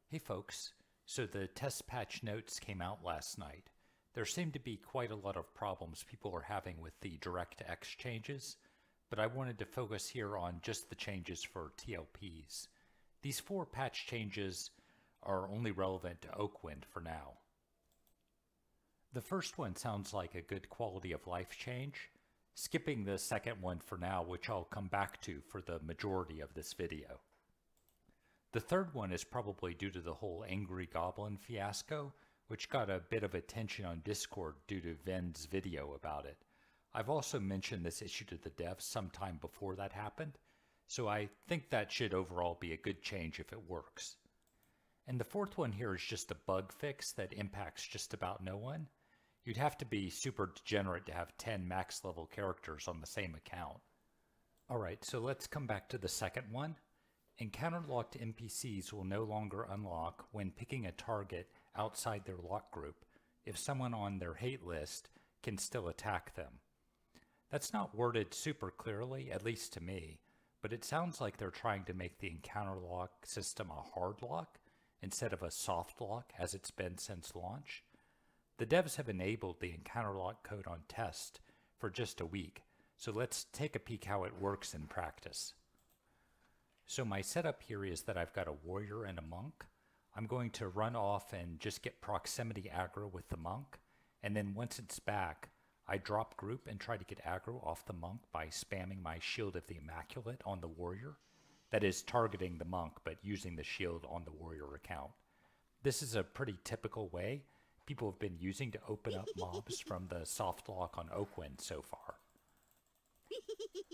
Hey folks, so the test patch notes came out last night. There seemed to be quite a lot of problems people are having with the DirectX changes, but I wanted to focus here on just the changes for TLPs. These 4 patch changes are only relevant to Oakwynd for now. The first one sounds like a good quality of life change, skipping the second one for now, which I'll come back to for the majority of this video. The third one is probably due to the whole Angry Goblin fiasco, which got a bit of attention on Discord due to Ven's video about it. I've also mentioned this issue to the devs sometime before that happened, so I think that should overall be a good change if it works. And the fourth one here is just a bug fix that impacts just about no one. You'd have to be super degenerate to have 10 max level characters on the same account. Alright, so let's come back to the second one. Encounter-locked NPCs will no longer unlock when picking a target outside their lock group if someone on their hate list can still attack them. That's not worded super clearly, at least to me, but it sounds like they're trying to make the encounter lock system a hard lock instead of a soft lock as it's been since launch. The devs have enabled the encounter lock code on test for just a week, so let's take a peek how it works in practice. So my setup here is that I've got a warrior and a monk. I'm going to run off and just get proximity aggro with the monk, and then once it's back, I drop group and try to get aggro off the monk by spamming my Shield of the Immaculate on the warrior. That is, targeting the monk, but using the shield on the warrior account. This is a pretty typical way people have been using to open up mobs from the soft lock on Oakwynd so far.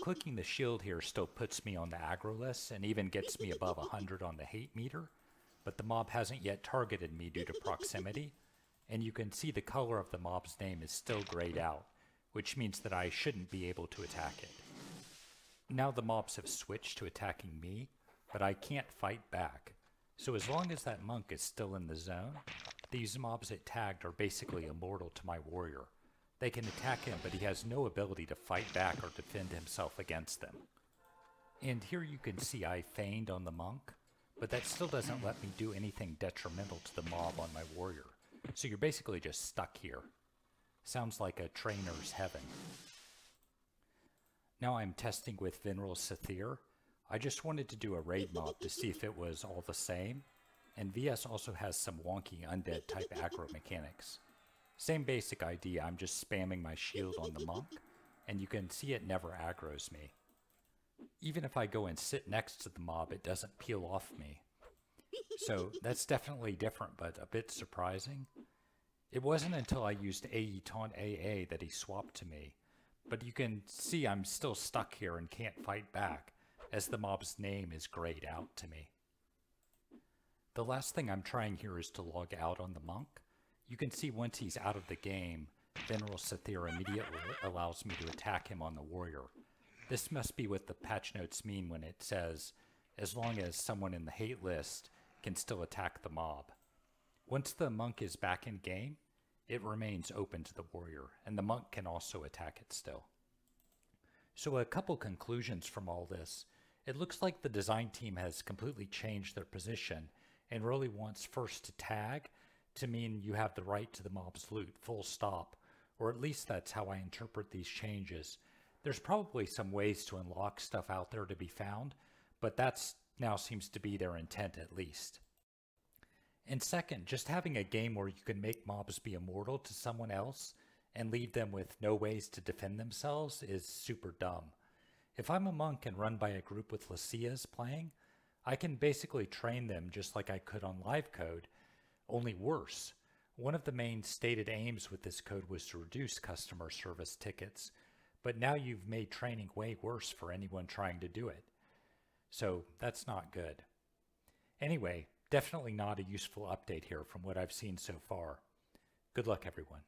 Clicking the shield here still puts me on the aggro list and even gets me above 100 on the hate meter, but the mob hasn't yet targeted me due to proximity, and you can see the color of the mob's name is still grayed out, which means that I shouldn't be able to attack it. Now the mobs have switched to attacking me, but I can't fight back, so as long as that monk is still in the zone, these mobs it tagged are basically immortal to my warrior. They can attack him, but he has no ability to fight back or defend himself against them. And here you can see I feigned on the monk, but that still doesn't let me do anything detrimental to the mob on my warrior. So you're basically just stuck here. Sounds like a trainer's heaven. Now I'm testing with Veneral Sathir. I just wanted to do a raid mob to see if it was all the same, and VS also has some wonky undead type aggro mechanics. Same basic idea, I'm just spamming my shield on the monk, and you can see it never aggroes me. Even if I go and sit next to the mob, it doesn't peel off me. So that's definitely different, but a bit surprising. It wasn't until I used AE Taunt AA that he swapped to me, but you can see I'm still stuck here and can't fight back, as the mob's name is grayed out to me. The last thing I'm trying here is to log out on the monk. You can see once he's out of the game, Veneral Sathir immediately allows me to attack him on the warrior. This must be what the patch notes mean when it says, as long as someone in the hate list can still attack the mob. Once the monk is back in game, it remains open to the warrior, and the monk can also attack it still. So a couple conclusions from all this. It looks like the design team has completely changed their position and really wants first to tag to mean you have the right to the mob's loot, full stop, or at least that's how I interpret these changes. There's probably some ways to unlock stuff out there to be found, but that's now seems to be their intent at least. And second, just having a game where you can make mobs be immortal to someone else and leave them with no ways to defend themselves is super dumb. If I'm a monk and run by a group with Lycias playing, I can basically train them just like I could on live code, only worse. One of the main stated aims with this code was to reduce customer service tickets, but now you've made training way worse for anyone trying to do it. So that's not good. Anyway, definitely not a useful update here from what I've seen so far. Good luck, everyone.